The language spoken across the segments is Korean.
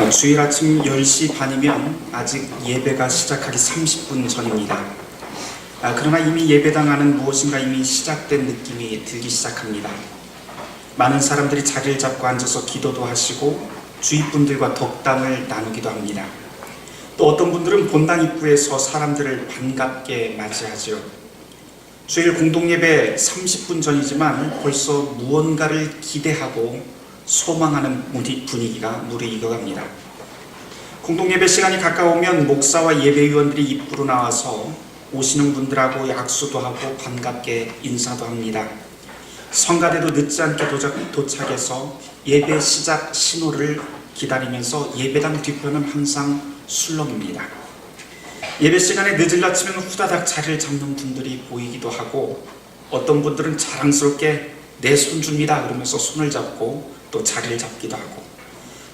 주일 아침 10시 반이면 아직 예배가 시작하기 30분 전입니다. 그러나 이미 예배당 안은 무엇인가 이미 시작된 느낌이 들기 시작합니다. 많은 사람들이 자리를 잡고 앉아서 기도도 하시고 주위 분들과 덕담을 나누기도 합니다. 또 어떤 분들은 본당 입구에서 사람들을 반갑게 맞이하죠. 주일 공동예배 30분 전이지만 벌써 무언가를 기대하고 소망하는 분위기가 무르익어갑니다. 공동예배 시간이 가까우면 목사와 예배위원들이 입구로 나와서 오시는 분들하고 약수도 하고 반갑게 인사도 합니다. 성가대도 늦지 않게 도착해서 예배 시작 신호를 기다리면서 예배당 뒤편은 항상 술렁입니다. 예배 시간에 늦을 낮추면 후다닥 자리를 잡는 분들이 보이기도 하고, 어떤 분들은 자랑스럽게 내 손 줍니다 그러면서 손을 잡고 또 자리를 잡기도 하고,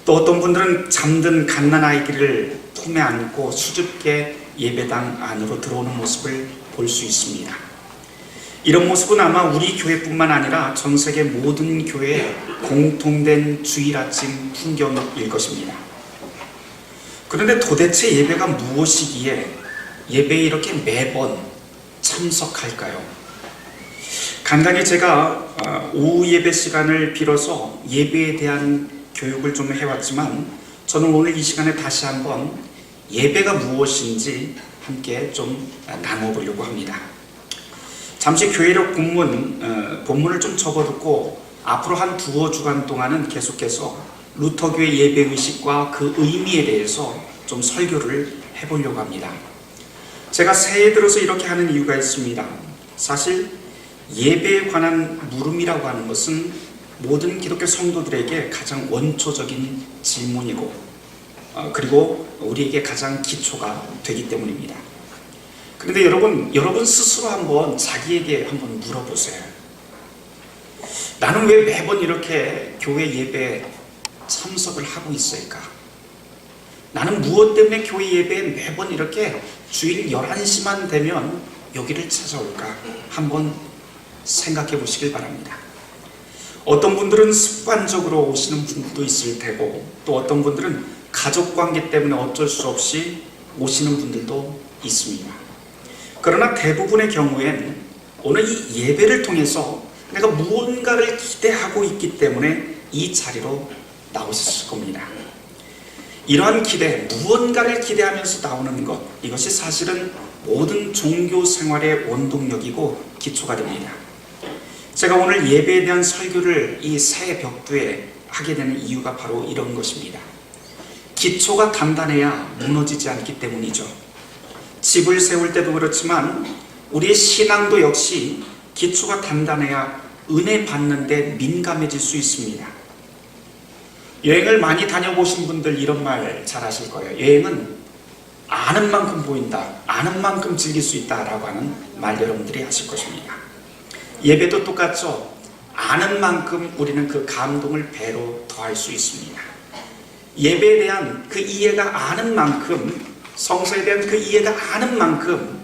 또 어떤 분들은 잠든 갓난아이를 품에 안고 수줍게 예배당 안으로 들어오는 모습을 볼 수 있습니다. 이런 모습은 아마 우리 교회뿐만 아니라 전 세계 모든 교회의 공통된 주일 아침 풍경일 것입니다. 그런데 도대체 예배가 무엇이기에 예배에 이렇게 매번 참석할까요? 간간히 제가 오후 예배 시간을 빌어서 예배에 대한 교육을 좀 해왔지만, 저는 오늘 이 시간에 다시 한번 예배가 무엇인지 함께 좀 나눠보려고 합니다. 잠시 교회력 본문을 좀 접어듣고 앞으로 한 두어 주간 동안은 계속해서 루터교의 예배의식과 그 의미에 대해서 좀 설교를 해보려고 합니다. 제가 새해 들어서 이렇게 하는 이유가 있습니다. 사실 예배에 관한 물음이라고 하는 것은 모든 기독교 성도들에게 가장 원초적인 질문이고, 그리고 우리에게 가장 기초가 되기 때문입니다. 그런데 여러분 스스로 한번 자기에게 한번 물어보세요. 나는 왜 매번 이렇게 교회 예배에 참석을 하고 있을까? 나는 무엇 때문에 교회 예배에 매번 이렇게 주일 11시만 되면 여기를 찾아올까? 한번 생각해 보시길 바랍니다. 어떤 분들은 습관적으로 오시는 분들도 있을 테고, 또 어떤 분들은 가족관계 때문에 어쩔 수 없이 오시는 분들도 있습니다. 그러나 대부분의 경우엔 오늘 이 예배를 통해서 내가 무언가를 기대하고 있기 때문에 이 자리로 나오셨을 겁니다. 이러한 기대, 무언가를 기대하면서 나오는 것, 이것이 사실은 모든 종교 생활의 원동력이고 기초가 됩니다. 제가 오늘 예배에 대한 설교를 이 새 벽두에 하게 되는 이유가 바로 이런 것입니다. 기초가 단단해야 무너지지 않기 때문이죠. 집을 세울 때도 그렇지만 우리의 신앙도 역시 기초가 단단해야 은혜 받는 데 민감해질 수 있습니다. 여행을 많이 다녀보신 분들 이런 말 잘 아실 거예요. 여행은 아는 만큼 보인다, 아는 만큼 즐길 수 있다라고 하는 말 여러분들이 아실 것입니다. 예배도 똑같죠. 아는 만큼 우리는 그 감동을 배로 더할 수 있습니다. 예배에 대한 그 이해가 아는 만큼, 성서에 대한 그 이해가 아는 만큼,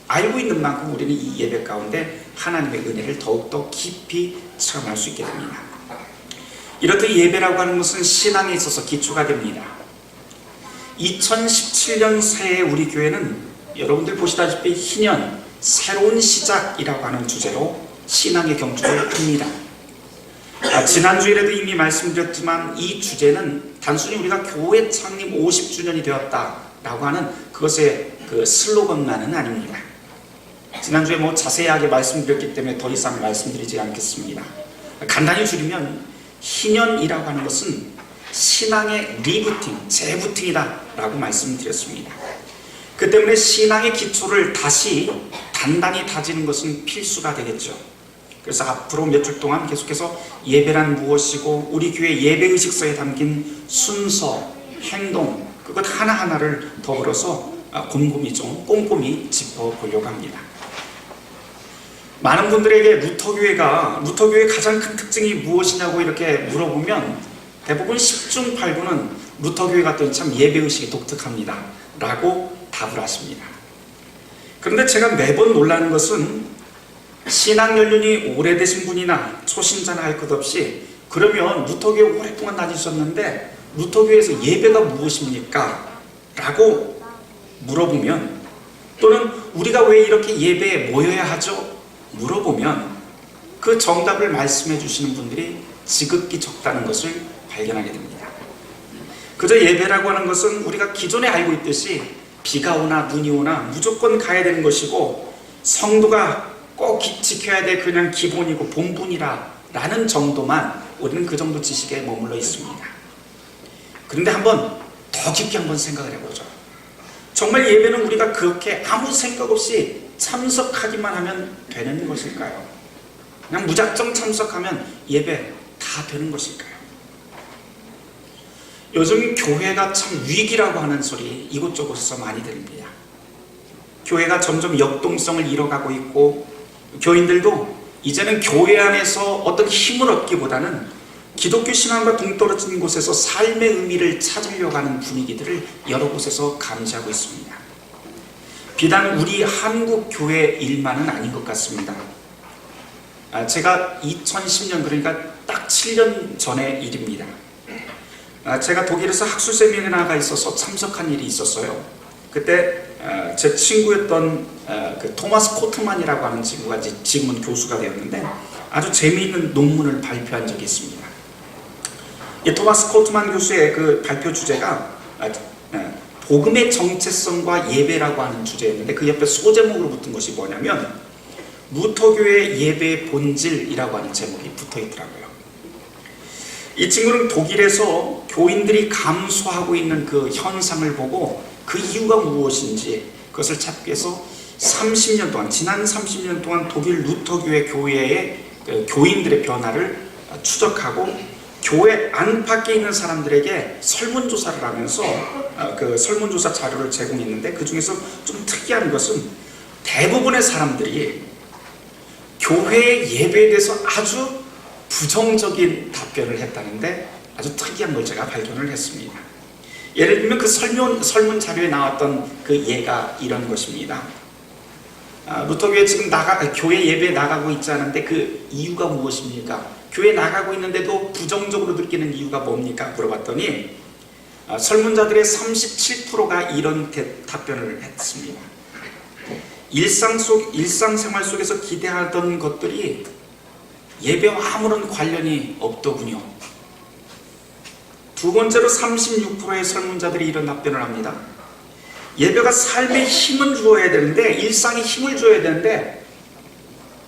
알고 있는 만큼 우리는 이 예배 가운데 하나님의 은혜를 더욱더 깊이 체험할 수 있게 됩니다. 이렇듯 예배라고 하는 것은 신앙에 있어서 기초가 됩니다. 2017년 새해 우리 교회는 여러분들 보시다시피 희년, 새로운 시작이라고 하는 주제로 신앙의 경주를 합니다. 지난주일에도 이미 말씀드렸지만 이 주제는 단순히 우리가 교회 창립 50주년이 되었다라고 하는 그것의 그 슬로건만은 아닙니다. 지난주에 자세하게 말씀드렸기 때문에 더 이상 말씀드리지 않겠습니다. 간단히 줄이면 희년이라고 하는 것은 신앙의 리부팅, 재부팅이다 라고 말씀드렸습니다. 그 때문에 신앙의 기초를 다시 단단히 다지는 것은 필수가 되겠죠. 그래서 앞으로 몇 주 동안 계속해서 예배란 무엇이고 우리 교회 예배의식서에 담긴 순서, 행동, 그것 하나하나를 더불어서 꼼꼼히 짚어보려고 합니다. 많은 분들에게 루터교의 가장 큰 특징이 무엇이냐고 이렇게 물어보면 대부분 10중 8구는 루터교회 같더니 참 예배의식이 독특합니다 라고 답을 하십니다. 그런데 제가 매번 놀라는 것은 신앙 연륜이 오래되신 분이나 초신자나 할 것 없이, 그러면 루터교회 오랫동안 다니셨는데 루터교회에서 예배가 무엇입니까? 라고 물어보면, 또는 우리가 왜 이렇게 예배에 모여야 하죠? 물어보면 그 정답을 말씀해 주시는 분들이 지극히 적다는 것을 발견하게 됩니다. 그저 예배라고 하는 것은 우리가 기존에 알고 있듯이 비가 오나 눈이 오나 무조건 가야 되는 것이고, 성도가 꼭 지켜야 될 그냥 기본이고 본분이라 라는 정도만 우리는 그 정도 지식에 머물러 있습니다. 그런데 한번 더 깊게 한번 생각을 해보죠. 정말 예배는 우리가 그렇게 아무 생각 없이 참석하기만 하면 되는 것일까요? 그냥 무작정 참석하면 예배 다 되는 것일까요? 요즘 교회가 참 위기라고 하는 소리 이곳저곳에서 많이 들립니다. 교회가 점점 역동성을 잃어가고 있고, 교인들도 이제는 교회 안에서 어떤 힘을 얻기보다는 기독교 신앙과 동떨어진 곳에서 삶의 의미를 찾으려고 하는 분위기들을 여러 곳에서 감지하고 있습니다. 비단 우리 한국 교회 일만은 아닌 것 같습니다. 제가 2010년, 그러니까 딱 7년 전의 일입니다. 제가 독일에서 학술 세미나가 있어서 참석한 일이 있었어요. 그때 제 친구였던 그 토마스 코트만이라고 하는 친구가 지금은 교수가 되었는데 아주 재미있는 논문을 발표한 적이 있습니다. 이 토마스 코트만 교수의 그 발표 주제가 복음의 정체성과 예배라고 하는 주제였는데, 그 옆에 소제목으로 붙은 것이 뭐냐면 루터교의 예배의 본질이라고 하는 제목이 붙어 있더라고요. 이 친구는 독일에서 교인들이 감소하고 있는 그 현상을 보고 그 이유가 무엇인지 그것을 찾기 위해서 30년 동안, 지난 30년 동안 독일 루터교회 교회의 교인들의 변화를 추적하고 교회 안팎에 있는 사람들에게 설문조사를 하면서 그 설문조사 자료를 제공했는데, 그 중에서 좀 특이한 것은 대부분의 사람들이 교회 예배에 대해서 아주 부정적인 답변을 했다는데, 아주 특이한 걸 제가 발견을 했습니다. 예를 들면 그 설문 자료에 나왔던 그 예가 이런 것입니다. 루터교회 지금 교회 예배에 나가고 있지 않은데 그 이유가 무엇입니까? 교회 나가고 있는데도 부정적으로 느끼는 이유가 뭡니까? 물어봤더니 설문자들의 37%가 이런 답변을 했습니다. 일상생활 속에서 기대하던 것들이 예배와 아무런 관련이 없더군요. 두 번째로 36%의 설문자들이 이런 답변을 합니다. 예배가 삶에 힘을 주어야 되는데, 일상에 힘을 줘야 되는데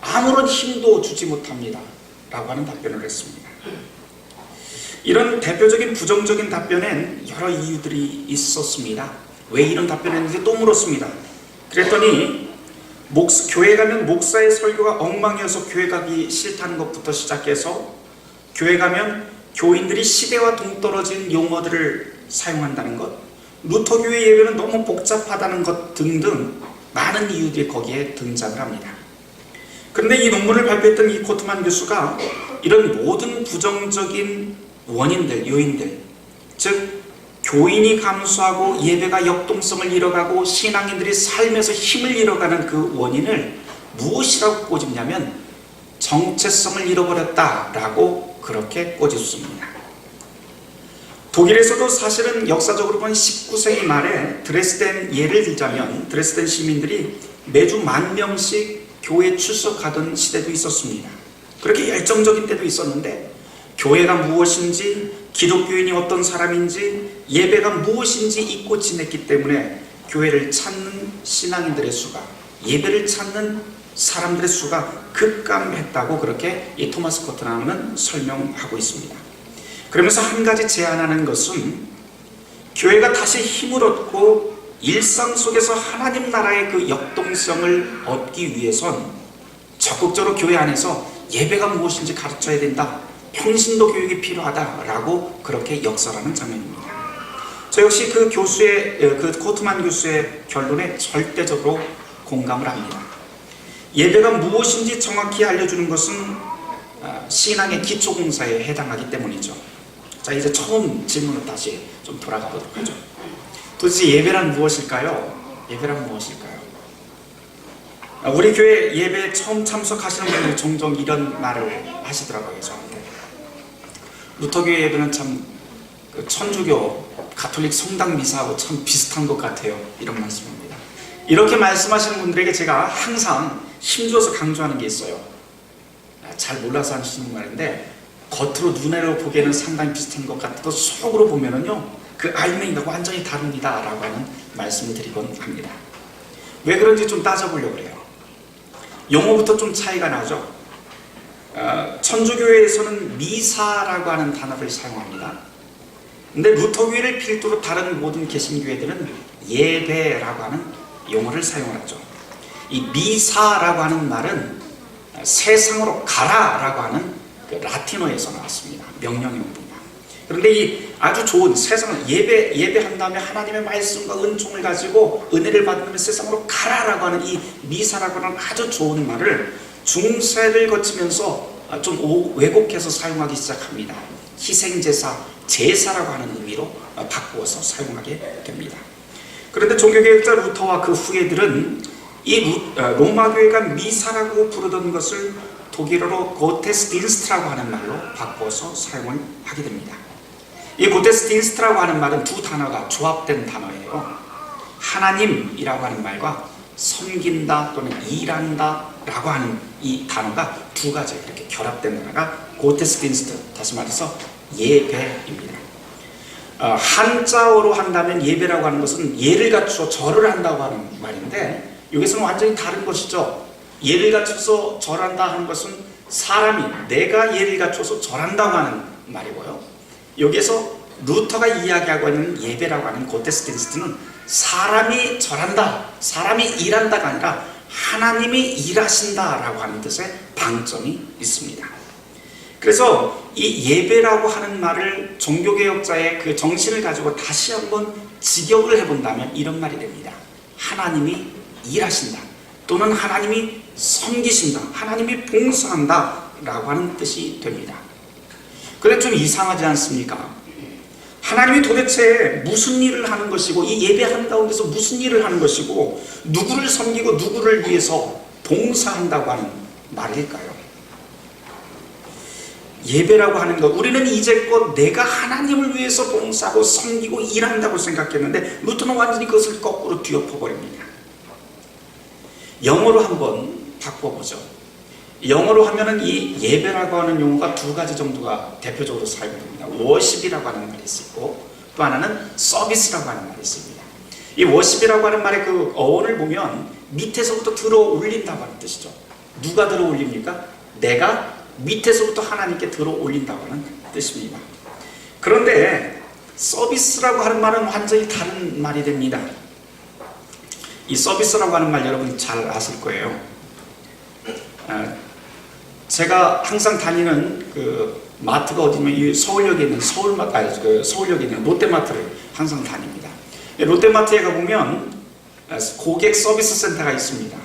아무런 힘도 주지 못합니다 라고 하는 답변을 했습니다. 이런 대표적인 부정적인 답변엔 여러 이유들이 있었습니다. 왜 이런 답변을 했는지 또 물었습니다. 그랬더니 교회 가면 목사의 설교가 엉망이어서 교회 가기 싫다는 것부터 시작해서, 교회 가면 교인들이 시대와 동떨어진 용어들을 사용한다는 것, 루터교회 예배는 너무 복잡하다는 것 등등 많은 이유들이 거기에 등장을 합니다. 그런데 이 논문을 발표했던 이 코트만 교수가 이런 모든 부정적인 원인들, 요인들, 즉 교인이 감소하고 예배가 역동성을 잃어가고 신앙인들이 삶에서 힘을 잃어가는 그 원인을 무엇이라고 꼬집냐면 정체성을 잃어버렸다라고 그렇게 꼬집습니다. 독일에서도 사실은 역사적으로 보면 19세기 말에 드레스덴 예를 들자면, 드레스덴 시민들이 매주 10,000명씩 교회에 출석하던 시대도 있었습니다. 그렇게 열정적인 때도 있었는데, 교회가 무엇인지, 기독교인이 어떤 사람인지, 예배가 무엇인지 잊고 지냈기 때문에 교회를 찾는 신앙인들의 수가, 예배를 찾는 사람들의 수가 급감했다고 그렇게 이 토마스 코트만은 설명하고 있습니다. 그러면서 한 가지 제안하는 것은, 교회가 다시 힘을 얻고 일상 속에서 하나님 나라의 그 역동성을 얻기 위해선 적극적으로 교회 안에서 예배가 무엇인지 가르쳐야 된다, 평신도 교육이 필요하다라고 그렇게 역설하는 장면입니다. 저 역시 그 코트만 교수의 결론에 절대적으로 공감을 합니다. 예배가 무엇인지 정확히 알려주는 것은 신앙의 기초공사에 해당하기 때문이죠. 자, 이제 처음 질문을 다시 좀 돌아가 보도록 하죠. 도대체 예배란 무엇일까요? 예배란 무엇일까요? 우리 교회 예배에 처음 참석하시는 분들이 종종 이런 말을 하시더라고요, 저한테. 루터교회 예배는 참 그 천주교 가톨릭 성당 미사하고 참 비슷한 것 같아요. 이런 말씀입니다. 이렇게 말씀하시는 분들에게 제가 항상 힘줘서 강조하는 게 있어요. 잘 몰라서 하시는 말인데, 겉으로 눈으로 보기에는 상당히 비슷한 것 같아도 속으로 보면은요, 그 알맹이가 완전히 다릅니다 라고 하는 말씀을 드리곤 합니다. 왜 그런지 좀 따져보려고 해요. 용어부터 좀 차이가 나죠. 천주교회에서는 미사라고 하는 단어를 사용합니다. 근데 루터교회를 필두로 다른 모든 개신교회들은 예배라고 하는 용어를 사용하죠. 이 미사라고 하는 말은 세상으로 가라라고 하는 그 라틴어에서 나왔습니다. 명령입니다. 그런데 이 아주 좋은 세상을 예배한 다음에 하나님의 말씀과 은총을 가지고 은혜를 받으면 세상으로 가라라고 하는 이 미사라고 하는 아주 좋은 말을 중세를 거치면서 좀 왜곡해서 사용하기 시작합니다. 희생제사, 제사라고 하는 의미로 바꾸어서 사용하게 됩니다. 그런데 종교개혁자 루터와 그 후예들은 이 로마교회가 미사라고 부르던 것을 독일어로 고테스딘스트라고 하는 말로 바꿔서 사용을 하게 됩니다. 이 고테스딘스트라고 하는 말은 두 단어가 조합된 단어예요. 하나님이라고 하는 말과 섬긴다 또는 일한다 라고 하는 이 단어가 두 가지 이렇게 결합된 단어가 고테스딘스트, 다시 말해서 예배입니다. 한자어로 한다면 예배라고 하는 것은 예를 갖추어 절을 한다고 하는 말인데, 여기서는 완전히 다른 것이죠. 예를 갖춰서 절한다 하는 것은 사람이 내가 예를 갖춰서 절한다고 하는 말이고요. 여기에서 루터가 이야기하고 있는 예배라고 하는 고테스딘스트는 사람이 절한다, 사람이 일한다가 아니라 하나님이 일하신다라고 하는 뜻의 방점이 있습니다. 그래서 이 예배라고 하는 말을 종교개혁자의 그 정신을 가지고 다시 한번 직역을 해본다면 이런 말이 됩니다. 하나님이 일하신다, 또는 하나님이 섬기신다, 하나님이 봉사한다 라고 하는 뜻이 됩니다. 그런데 좀 이상하지 않습니까? 하나님이 도대체 무슨 일을 하는 것이고, 이 예배하는 가운데서 무슨 일을 하는 것이고, 누구를 섬기고 누구를 위해서 봉사한다고 하는 말일까요? 예배라고 하는 것, 우리는 이제껏 내가 하나님을 위해서 봉사하고 섬기고 일한다고 생각했는데 루터는 완전히 그것을 거꾸로 뒤엎어버립니다. 영어로 한번 바꿔보죠. 영어로 하면은 이 예배라고 하는 용어가 두 가지 정도가 대표적으로 사용됩니다. 워십이라고 하는 말이 있고, 또 하나는 서비스라고 하는 말이 있습니다. 이 워십이라고 하는 말의 그 어원을 보면 밑에서부터 들어 올린다고 하는 뜻이죠. 누가 들어 올립니까? 내가 밑에서부터 하나님께 들어 올린다고 하는 뜻입니다. 그런데 서비스라고 하는 말은 완전히 다른 말이 됩니다. 이 서비스라고 하는 말 여러분 잘 아실 거예요. 제가 항상 다니는 그 마트가 어디냐면 이 서울역에 있는 서울역에 있는 롯데마트를 항상 다닙니다. 롯데마트에 가보면 고객 서비스 센터가 있습니다.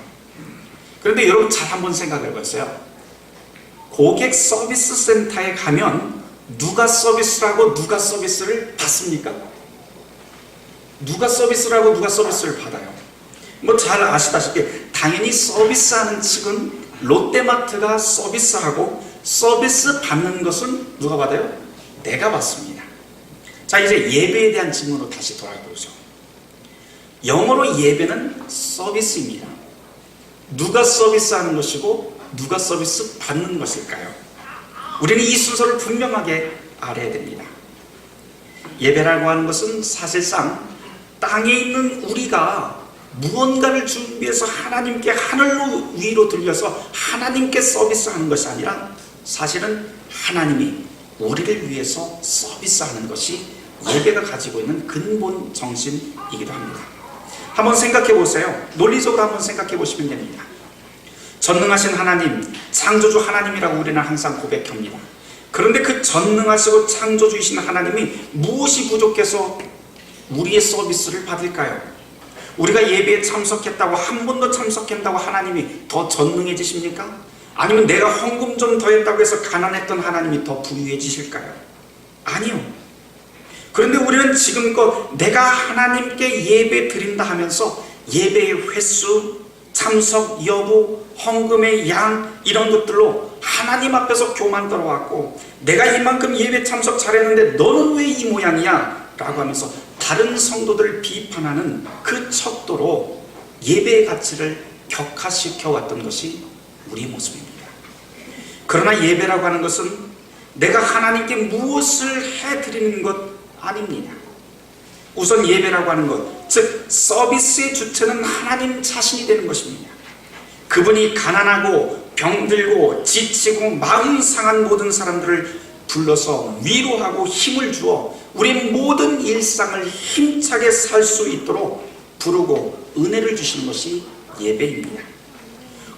그런데 여러분 잘 한번 생각해 보세요. 고객 서비스 센터에 가면 누가 서비스라고 누가 서비스를 받습니까? 누가 서비스라고 누가 서비스를 받아요? 뭐 잘 아시다시피 당연히 서비스하는 측은 롯데마트가 서비스하고, 서비스 받는 것은 누가 받아요? 내가 받습니다. 자, 이제 예배에 대한 질문으로 다시 돌아보죠. 영어로 예배는 서비스입니다. 누가 서비스하는 것이고 누가 서비스 받는 것일까요? 우리는 이 순서를 분명하게 알아야 됩니다. 예배라고 하는 것은 사실상 땅에 있는 우리가 무언가를 준비해서 하나님께 하늘로 위로 들려서 하나님께 서비스하는 것이 아니라, 사실은 하나님이 우리를 위해서 서비스하는 것이 예배가 가지고 있는 근본 정신이기도 합니다. 한번 생각해 보세요. 논리적으로 한번 생각해 보시면 됩니다. 전능하신 하나님, 창조주 하나님이라고 우리는 항상 고백합니다. 그런데 그 전능하시고 창조주이신 하나님이 무엇이 부족해서 우리의 서비스를 받을까요? 우리가 예배에 참석했다고, 한 번 더 참석한다고 하나님이 더 전능해지십니까? 아니면 내가 헌금 좀 더 했다고 해서 가난했던 하나님이 더 부유해지실까요? 아니요. 그런데 우리는 지금껏 내가 하나님께 예배 드린다 하면서 예배의 횟수, 참석 여부, 헌금의 양, 이런 것들로 하나님 앞에서 교만 들어왔고 내가 이만큼 예배 참석 잘했는데 너는 왜 이 모양이야? 라고 하면서 다른 성도들을 비판하는 그 척도로 예배의 가치를 격화시켜 왔던 것이 우리의 모습입니다. 그러나 예배라고 하는 것은 내가 하나님께 무엇을 해드리는 것 아닙니다. 우선 예배라고 하는 것, 즉 서비스의 주체는 하나님 자신이 되는 것입니다. 그분이 가난하고 병들고 지치고 마음 상한 모든 사람들을 불러서 위로하고 힘을 주어 우리의 모든 일상을 힘차게 살 수 있도록 부르고 은혜를 주시는 것이 예배입니다.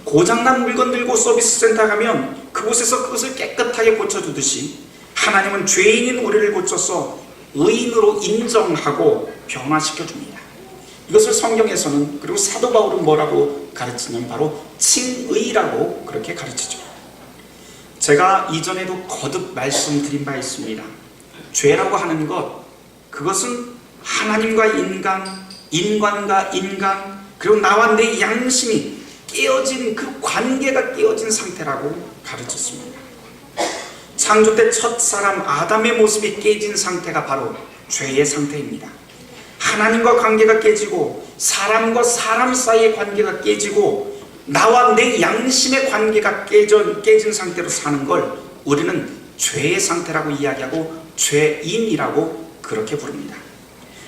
고장난 물건 들고 서비스 센터 가면 그곳에서 그것을 깨끗하게 고쳐주듯이 하나님은 죄인인 우리를 고쳐서 의인으로 인정하고 변화시켜 줍니다. 이것을 성경에서는, 그리고 사도 바울은 뭐라고 가르치냐면 바로 칭의라고 그렇게 가르치죠. 제가 이전에도 거듭 말씀드린 바 있습니다. 죄라고 하는 것, 그것은 하나님과 인간, 인간과 인간, 그리고 나와 내 양심이 깨어진, 그 관계가 깨어진 상태라고 가르쳤습니다. 창조 때 첫 사람 아담의 모습이 깨진 상태가 바로 죄의 상태입니다. 하나님과 관계가 깨지고 사람과 사람 사이의 관계가 깨지고 나와 내 양심의 관계가 깨진 상태로 사는 걸 우리는 죄의 상태라고 이야기하고 죄인이라고 그렇게 부릅니다.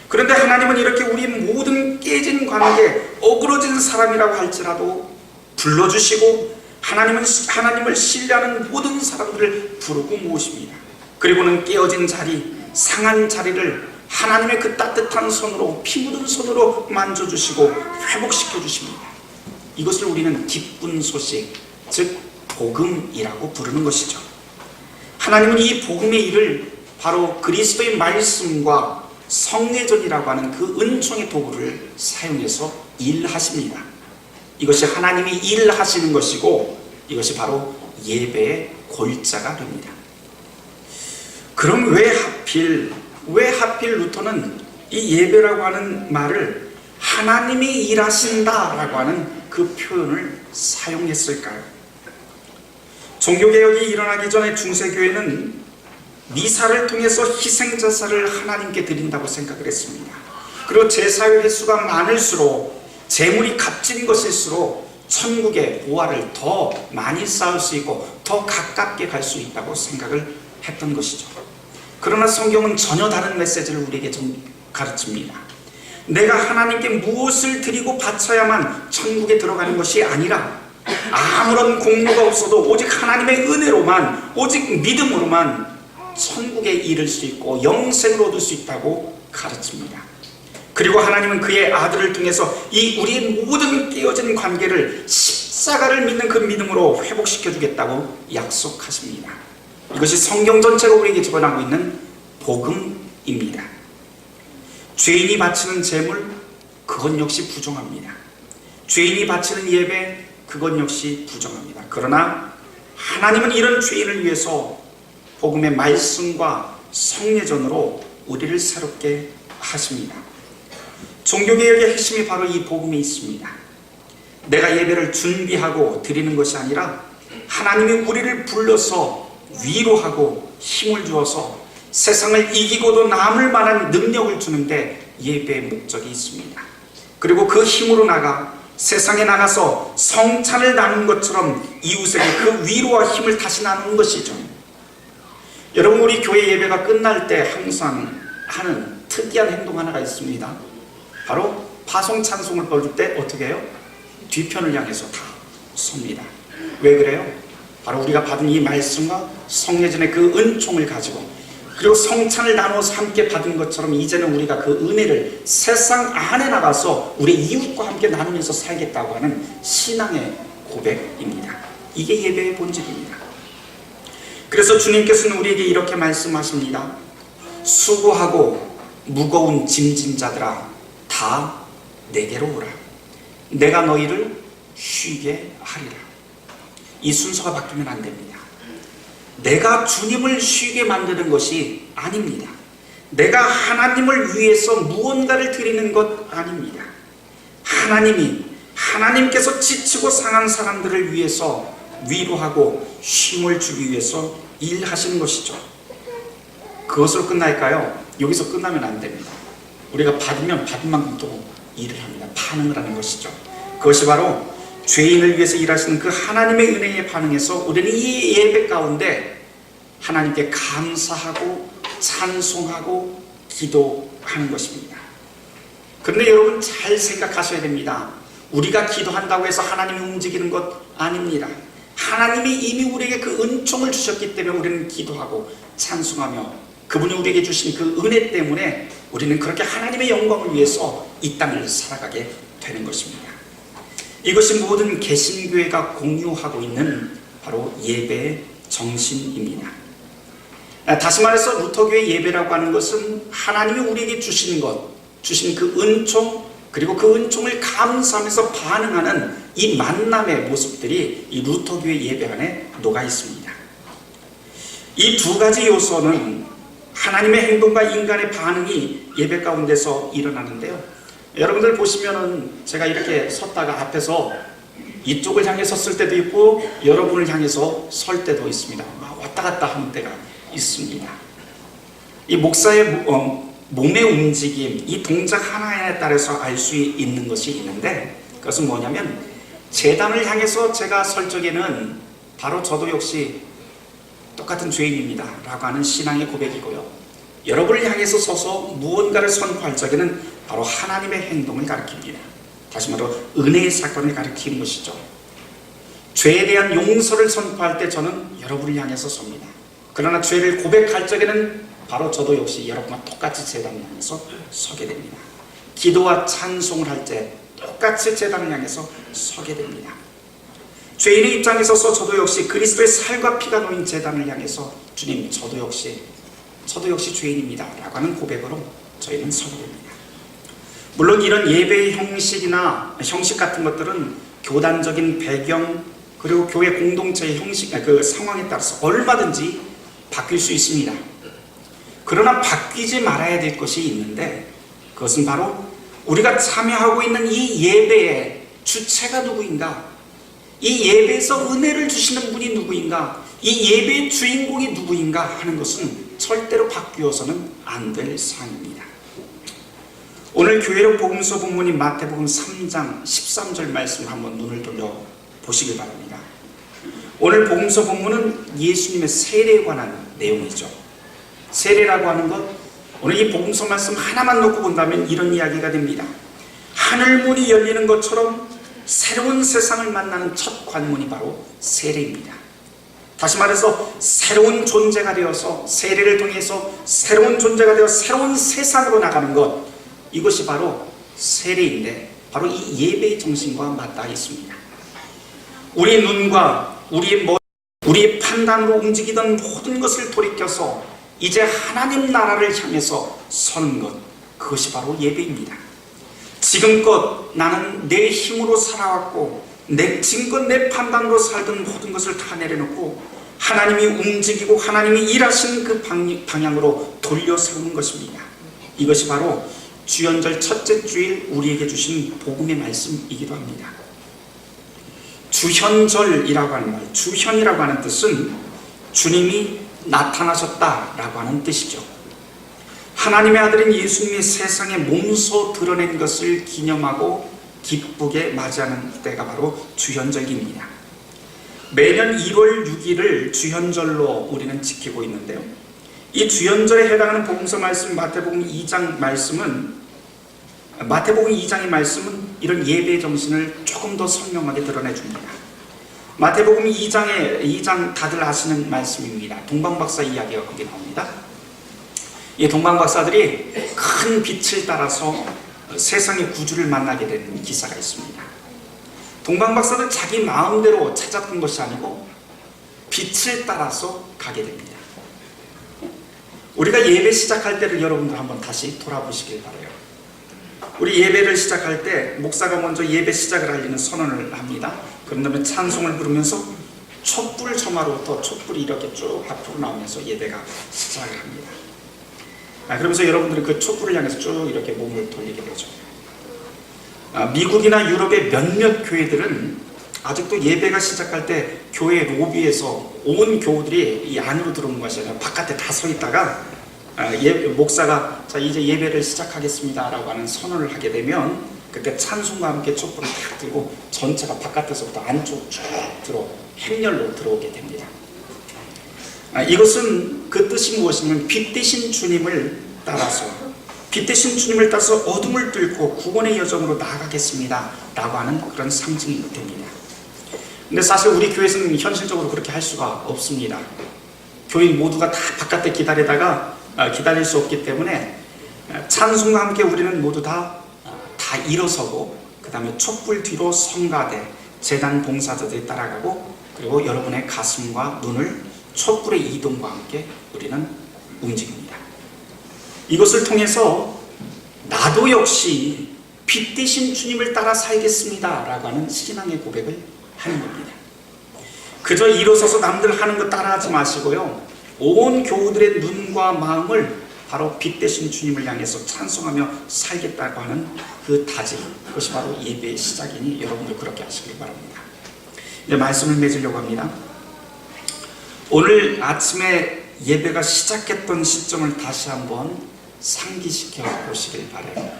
그런데 하나님은 이렇게 우리 모든 깨진 관계, 어그러진 사람이라고 할지라도 불러주시고 하나님을 신뢰하는 모든 사람들을 부르고 모십니다. 그리고는 깨어진 자리, 상한 자리를 하나님의 그 따뜻한 손으로, 피 묻은 손으로 만져주시고 회복시켜 주십니다. 이것을 우리는 기쁜 소식, 즉 복음이라고 부르는 것이죠. 하나님은 이 복음의 일을 바로 그리스도의 말씀과 성례전이라고 하는 그 은총의 도구를 사용해서 일하십니다. 이것이 하나님이 일하시는 것이고 이것이 바로 예배의 골자가 됩니다. 그럼 왜 하필 루터는 이 예배라고 하는 말을 하나님이 일하신다라고 하는 그 표현을 사용했을까요? 종교개혁이 일어나기 전에 중세교회는 미사를 통해서 희생제사를 하나님께 드린다고 생각을 했습니다. 그리고 제사의 횟수가 많을수록, 재물이 값진 것일수록 천국의 보화를 더 많이 쌓을 수 있고 더 가깝게 갈 수 있다고 생각을 했던 것이죠. 그러나 성경은 전혀 다른 메시지를 우리에게 좀 가르칩니다. 내가 하나님께 무엇을 드리고 바쳐야만 천국에 들어가는 것이 아니라 아무런 공로가 없어도 오직 하나님의 은혜로만, 오직 믿음으로만 천국에 이를 수 있고 영생을 얻을 수 있다고 가르칩니다. 그리고 하나님은 그의 아들을 통해서 이 우리의 모든 깨어진 관계를 십자가를 믿는 그 믿음으로 회복시켜 주겠다고 약속하십니다. 이것이 성경 전체가 우리에게 집어나고 있는 복음입니다. 죄인이 바치는 제물, 그건 역시 부정합니다. 죄인이 바치는 예배, 그건 역시 부정합니다. 그러나 하나님은 이런 죄인을 위해서 복음의 말씀과 성례전으로 우리를 새롭게 하십니다. 종교개혁의 핵심이 바로 이 복음에 있습니다. 내가 예배를 준비하고 드리는 것이 아니라 하나님이 우리를 불러서 위로하고 힘을 주어서 세상을 이기고도 남을 만한 능력을 주는데 예배의 목적이 있습니다. 그리고 그 힘으로 나가 세상에 나가서 성찬을 나눈 것처럼 이웃에게 그 위로와 힘을 다시 나누는 것이죠. 여러분, 우리 교회 예배가 끝날 때 항상 하는 특이한 행동 하나가 있습니다. 바로 파송 찬송을 부를 때 어떻게 해요? 뒤편을 향해서 다 섭니다. 왜 그래요? 바로 우리가 받은 이 말씀과 성례전의 그 은총을 가지고, 그리고 성찬을 나눠서 함께 받은 것처럼 이제는 우리가 그 은혜를 세상 안에 나가서 우리 이웃과 함께 나누면서 살겠다고 하는 신앙의 고백입니다. 이게 예배의 본질입니다. 그래서 주님께서는 우리에게 이렇게 말씀하십니다. 수고하고 무거운 짐진 자들아, 다 내게로 오라. 내가 너희를 쉬게 하리라. 이 순서가 바뀌면 안 됩니다. 내가 주님을 쉬게 만드는 것이 아닙니다. 내가 하나님을 위해서 무언가를 드리는 것 아닙니다. 하나님께서 지치고 상한 사람들을 위해서 위로하고 쉼을 주기 위해서 일하시는 것이죠. 그것으로 끝날까요? 여기서 끝나면 안 됩니다. 우리가 받으면 받은 만큼 또 일을 합니다. 반응을 하는 것이죠. 그것이 바로 죄인을 위해서 일하시는 그 하나님의 은혜에 반응해서 우리는 이 예배 가운데 하나님께 감사하고 찬송하고 기도하는 것입니다. 그런데 여러분 잘 생각하셔야 됩니다. 우리가 기도한다고 해서 하나님이 움직이는 것 아닙니다. 하나님이 이미 우리에게 그 은총을 주셨기 때문에 우리는 기도하고 찬송하며 그분이 우리에게 주신 그 은혜 때문에 우리는 그렇게 하나님의 영광을 위해서 이 땅을 살아가게 되는 것입니다. 이것이 모든 개신교회가 공유하고 있는 바로 예배의 정신입니다. 다시 말해서 루터교의 예배라고 하는 것은 하나님이 우리에게 주신 것, 주신 그 은총, 그리고 그 은총을 감사하면서 반응하는 이 만남의 모습들이 이 루터교의 예배 안에 녹아 있습니다. 이 두 가지 요소는 하나님의 행동과 인간의 반응이 예배 가운데서 일어나는데요. 여러분들 보시면은 제가 이렇게 섰다가 앞에서 이쪽을 향해 섰을 때도 있고 여러분을 향해서 설 때도 있습니다. 막 왔다 갔다 하는 때가 있습니다. 이 목사의 몸의 움직임, 이 동작 하나에 따라서 알 수 있는 것이 있는데 그것은 뭐냐면 제단을 향해서 제가 설 적에는 바로 저도 역시 똑같은 죄인입니다 라고 하는 신앙의 고백이고요. 여러분을 향해서 서서 무언가를 선포할 적에는 바로 하나님의 행동을 가리킵니다. 다시 말로 은혜의 사건을 가리키는 것이죠. 죄에 대한 용서를 선포할 때 저는 여러분을 향해서 섭니다. 그러나 죄를 고백할 적에는 바로 저도 역시 여러분과 똑같이 제단을 향해서 서게 됩니다. 기도와 찬송을 할 때 똑같이 제단을 향해서 서게 됩니다. 죄인의 입장에 서서 저도 역시 그리스도의 살과 피가 놓인 제단을 향해서 주님 저도 역시 죄인입니다 라고 하는 고백으로 저희는 서게 됩니다. 물론 이런 예배의 형식 같은 것들은 교단적인 배경 그리고 교회 공동체의 그 상황에 따라서 얼마든지 바뀔 수 있습니다. 그러나 바뀌지 말아야 될 것이 있는데 그것은 바로 우리가 참여하고 있는 이 예배의 주체가 누구인가, 이 예배에서 은혜를 주시는 분이 누구인가, 이 예배의 주인공이 누구인가 하는 것은 절대로 바뀌어서는 안 될 사항입니다. 오늘 교회로 복음서 본문인 마태복음 3장 13절 말씀을 한번 눈을 돌려 보시길 바랍니다. 오늘 복음서 본문은 예수님의 세례에 관한 내용이죠. 세례라고 하는 것, 오늘 이 복음서 말씀 하나만 놓고 본다면 이런 이야기가 됩니다. 하늘문이 열리는 것처럼 새로운 세상을 만나는 첫 관문이 바로 세례입니다. 다시 말해서 새로운 존재가 되어서 세례를 통해서 새로운 존재가 되어 새로운 세상으로 나가는 것, 이것이 바로 세례인데 바로 이 예배의 정신과 맞닿아 있습니다. 우리 눈과 우리의 판단으로 움직이던 모든 것을 돌이켜서 이제 하나님 나라를 향해서 서는 것, 그것이 바로 예배입니다. 지금껏 나는 내 힘으로 살아왔고 지금껏 내 판단으로 살던 모든 것을 다 내려놓고 하나님이 움직이고 하나님이 일하시는 그 방향으로 돌려 세우는 것입니다. 이것이 바로 주연절 첫째 주일 우리에게 주신 복음의 말씀이기도 합니다. 주현절이라고 하는 말, 주현이라고 하는 뜻은 주님이 나타나셨다라고 하는 뜻이죠. 하나님의 아들인 예수님이 세상에 몸소 드러낸 것을 기념하고 기쁘게 맞이하는 때가 바로 주현절입니다. 매년 1월 6일을 주현절로 우리는 지키고 있는데요. 이 주현절에 해당하는 복음서 말씀 마태복음 2장 말씀은 이런 예배의 정신을 조금 더 선명하게 드러내줍니다. 마태복음 2장 다들 아시는 말씀입니다. 동방박사 이야기가 거기 나옵니다. 이 동방박사들이 큰 빛을 따라서 세상의 구주를 만나게 되는 기사가 있습니다. 동방박사는 자기 마음대로 찾았던 것이 아니고 빛을 따라서 가게 됩니다. 우리가 예배 시작할 때를 여러분들 한번 다시 돌아보시길 바라요. 우리 예배를 시작할 때 목사가 먼저 예배 시작을 알리는 선언을 합니다. 그런 다음에 찬송을 부르면서 촛불 점화로부터 촛불이 이렇게 쭉 앞으로 나오면서 예배가 시작을 합니다. 그러면서 여러분들은 그 촛불을 향해서 쭉 이렇게 몸을 돌리게 되죠. 미국이나 유럽의 몇몇 교회들은 아직도 예배가 시작할 때 교회 로비에서 온 교우들이 이 안으로 들어오는 것이 아니라 바깥에 다 서 있다가 목사가 자 이제 예배를 시작하겠습니다 라고 하는 선언을 하게 되면 그때 찬송과 함께 촛불을 탁 들고 전체가 바깥에서부터 안쪽 쭉 행렬로 들어오게 됩니다. 이것은 그 뜻이 무엇이냐면 빛 대신 주님을 따라서 어둠을 뚫고 구원의 여정으로 나아가겠습니다 라고 하는 그런 상징이 됩니다. 근데 사실 우리 교회에서는 현실적으로 그렇게 할 수가 없습니다. 교인 모두가 다 바깥에 기다릴 수 없기 때문에 찬송과 함께 우리는 모두 다 일어서고 그 다음에 촛불 뒤로 성가대, 재단 봉사자들이 따라가고 그리고 여러분의 가슴과 눈을 촛불의 이동과 함께 우리는 움직입니다. 이것을 통해서 나도 역시 빛 대신 주님을 따라 살겠습니다 라고 하는 신앙의 고백을 하는 겁니다. 그저 일어서서 남들 하는 거 따라하지 마시고요, 온 교우들의 눈과 마음을 바로 빛 대신 주님을 향해서 찬송하며 살겠다고 하는 그 다짐, 그것이 바로 예배의 시작이니 여러분들 그렇게 하시길 바랍니다. 이제 말씀을 맺으려고 합니다. 오늘 아침에 예배가 시작했던 시점을 다시 한번 상기시켜 보시길 바라요.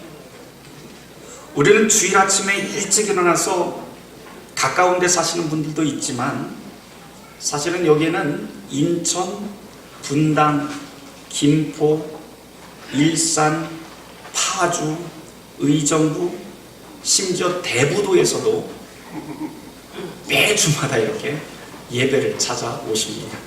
우리는 주일 아침에 일찍 일어나서 가까운 데 사시는 분들도 있지만 사실은 여기에는 인천, 분당, 김포, 일산, 파주, 의정부, 심지어 대부도에서도 매주마다 이렇게 예배를 찾아오십니다.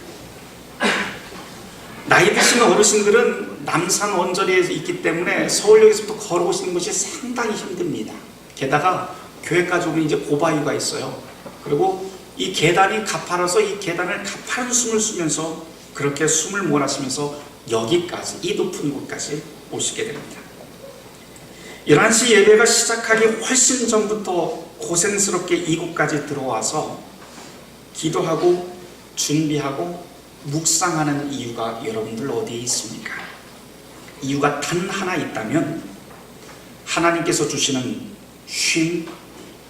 나이 드신 어르신들은 남산 언저리에 있기 때문에 서울역에서부터 걸어오시는 것이 상당히 힘듭니다. 게다가 교회까지 오면 이제 고바위가 있어요. 그리고 이 계단이 가파라서 이 계단을 가파른 숨을 쉬면서 그렇게 숨을 몰아쉬면서 여기까지, 이 높은 곳까지 오시게 됩니다. 11시 예배가 시작하기 훨씬 전부터 고생스럽게 이곳까지 들어와서 기도하고 준비하고 묵상하는 이유가 여러분들 어디에 있습니까? 이유가 단 하나 있다면 하나님께서 주시는 쉼,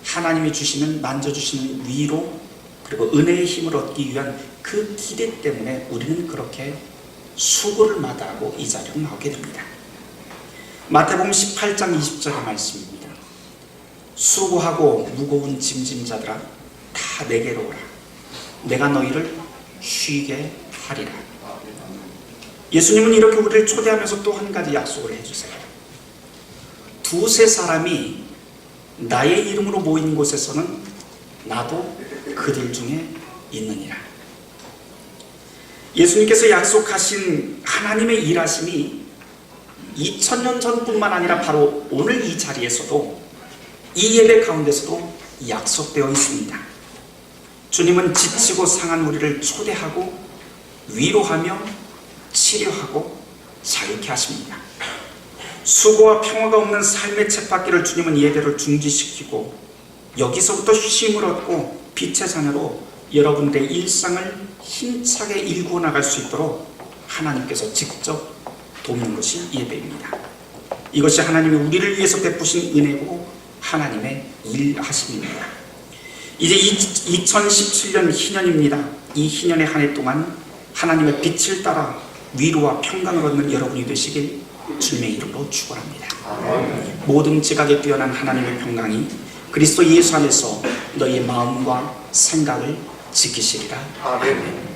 하나님이 주시는, 만져주시는 위로, 그리고 은혜의 힘을 얻기 위한 그 기대 때문에 우리는 그렇게 수고를 마다하고 이 자리로 나오게 됩니다. 마태복음 18장 20절의 말씀입니다. 수고하고 무거운 짐진 자들아 다 내게로 오라. 내가 너희를 쉬게 하리라. 예수님은 이렇게 우리를 초대하면서 또 한 가지 약속을 해주세요. 두세 사람이 나의 이름으로 모인 곳에서는 나도 그들 중에 있느니라. 예수님께서 약속하신 하나님의 일하심이 2000년 전뿐만 아니라 바로 오늘 이 자리에서도, 이 예배 가운데서도 약속되어 있습니다. 주님은 지치고 상한 우리를 초대하고 위로하며 치료하고 자유케 하십니다. 수고와 평화가 없는 삶의 쳇바퀴를 주님은 예배를 중지시키고 여기서부터 쉼을 얻고 빛의 자녀로 여러분들의 일상을 힘차게 일구어 나갈 수 있도록 하나님께서 직접 돕는 것이 예배입니다. 이것이 하나님이 우리를 위해서 베푸신 은혜고 하나님의 일하심입니다. 이제 2017년 희년입니다. 이 희년의 한 해 동안 하나님의 빛을 따라 위로와 평강을 얻는 여러분이 되시길 주님의 이름으로 축원합니다. 모든 지각에 뛰어난 하나님의 평강이 그리스도 예수 안에서 너희의 마음과 생각을 지키시리라. 아멘.